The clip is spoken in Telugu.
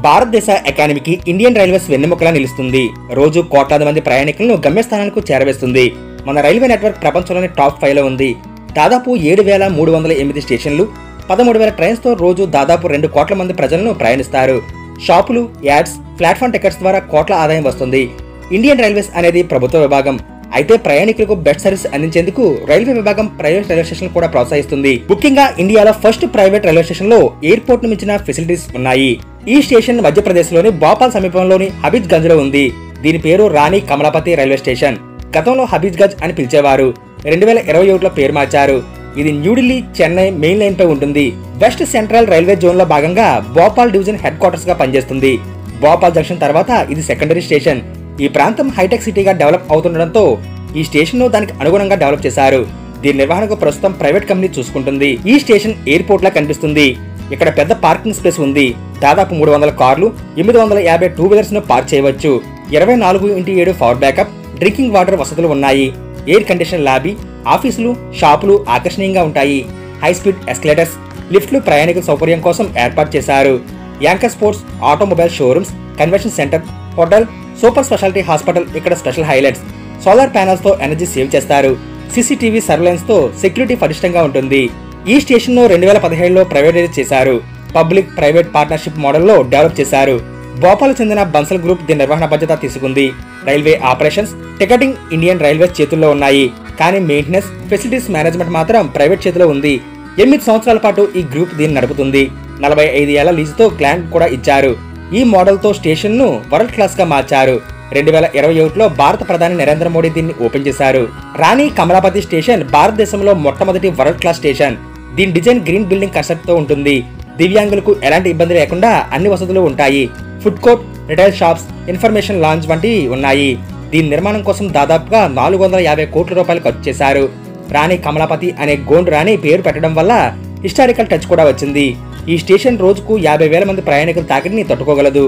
భారతదేశ ఎకానమీకి ఇండియన్ రైల్వేస్ వెన్నెముకలా నిలుస్తుంది. రోజు కోట్లాది మంది ప్రయాణికులను గమ్యస్థానాలకు చేరవేస్తుంది. మన రైల్వే నెట్వర్క్ ప్రపంచంలోని టాప్ 5 లో ఉంది. దాదాపు 7,308 స్టేషన్లు, 13,000 ట్రైన్స్ తో రోజు దాదాపు 2 కోట్ల మంది ప్రజలను ప్రయాణిస్తారు. షాపులు, యాడ్స్, ప్లాట్ఫామ్ టికెట్స్ ద్వారా కోట్ల ఆదాయం వస్తుంది. ఇండియన్ రైల్వేస్ అనేది ప్రభుత్వ విభాగం. అయితే ప్రయాణికులకు బెస్ట్ సర్వీస్ అందించేందుకు రైల్వే విభాగం ప్రైవేట్ రైల్వే స్టేషన్ కూడా ప్రోత్సహిస్తుంది. ముఖ్యంగా ఇండియాలో ఫస్ట్ ప్రైవేట్ రైల్వే స్టేషన్ లో ఎయిర్పోర్ట్ ను మించిన ఫెసిలిటీస్ ఉన్నాయి. ఈ స్టేషన్ మధ్యప్రదేశ్ లోని భోపాల్ సమీపంలోని హబీబ్గంజ్ లో ఉంది. దీని పేరు రాణి కమలాపతి రైల్వే స్టేషన్. గతంలో హబీబ్గంజ్ అని పిలిచేవారు. 2021లో పేరు మార్చారు. ఇది న్యూఢిల్లీ, చెన్నై మెయిన్ లైన్ పై ఉంటుంది. వెస్ట్ సెంట్రల్ రైల్వే జోన్ లో భాగంగా భోపాల్ డివిజన్ హెడ్ క్వార్టర్స్ గా పనిచేస్తుంది. భోపాల్ జంక్షన్ తర్వాత ఇది సెకండరీ స్టేషన్. ఈ ప్రాంతం హైటెక్ సిటీగా డెవలప్ అవుతుండటంతో ఈ స్టేషన్ ను దానికి అనుగుణంగా డెవలప్ చేశారు. దీని నిర్వహణకు ప్రస్తుతం ప్రైవేట్ కంపెనీ చూసుకుంటుంది. ఈ స్టేషన్ ఎయిర్పోర్ట్ లా కనిపిస్తుంది. ఇక్కడ పెద్ద పార్కింగ్ స్పేస్ ఉంది. దాదాపు 300 కార్లు, 850 టూ వీలర్స్ ను పార్క్ చేయవచ్చు. 24x7 power backup, drinking water వసతులు ఉన్నాయి. ఎయిర్ కండిషన్ లాబీ, ఆఫీసులు, షాపులు ఆకర్షణీయంగా ఉంటాయి. హై స్పీడ్ ఎస్కలేటర్స్, లిఫ్ట్లు ప్రయాణికుల సౌకర్యం కోసం ఏర్పాటు చేశారు. Anchor sports, automobile showrooms, convention centre, hotel, super speciality hospital ఇక్కడ స్పెషల్ హైలైట్స్. సోలార్ ప్యానల్స్ తో ఎనర్జీ సేవ్ చేస్తారు. సీసీటీవీ సర్వేలెన్స్ తో సెక్యూరిటీ పటిష్టంగా ఉంటుంది. ఈ స్టేషన్ ను 2017లో ప్రైవేటైజ్ చేశారు. పబ్లిక్ ప్రైవేట్ పార్ట్నర్షిప్ మోడల్లో డెవలప్ చేశారు. భోపాల్ చెందిన బన్సల్ గ్రూప్ దీని నిర్వహణ బాధ్యత తీసుకుంది. Railway operations, ticketing Indian railways చేతుల్లో ఉన్నాయి. కానీ మెయింటెనెన్స్, ఫెసిలిటీస్ మేనేజ్మెంట్ మాత్రం ప్రైవేట్ చేతిలో ఉంది. 8 సంవత్సరాల పాటు ఈ గ్రూప్ దీన్ని నడుపుతుంది. 45 ఏళ్ల లీజుతో గ్లాండ్ కూడా ఇచ్చారు. ఈ మోడల్ తో స్టేషన్ ను వరల్డ్ క్లాస్ గా మార్చారు. 2021లో భారత ప్రధాని నరేంద్ర మోడీ దీన్ని ఓపెన్ చేశారు. రాణి కమలాపతి స్టేషన్ భారతదేశంలో మొట్టమొదటి వరల్డ్ క్లాస్ స్టేషన్. దీని డిజైన్ గ్రీన్ బిల్డింగ్ కన్సెప్ట్ తో ఉంటుంది. దివ్యాంగులకు ఎలాంటి ఇబ్బంది లేకుండా అన్ని వసతులు ఉంటాయి. Food court, retail shops, information lounge వంటివి ఉన్నాయి. దీని నిర్మాణం కోసం దాదాపుగా 450 కోట్ల రూపాయలు ఖర్చు చేశారు. రాణి కమలాపతి అనే గోండ్ రాణి పేరు పెట్టడం వల్ల హిస్టారికల్ టచ్ కూడా వచ్చింది. ఈ స్టేషన్ రోజుకు 50,000 మంది ప్రయాణికుల తాకిడిని తట్టుకోగలదు.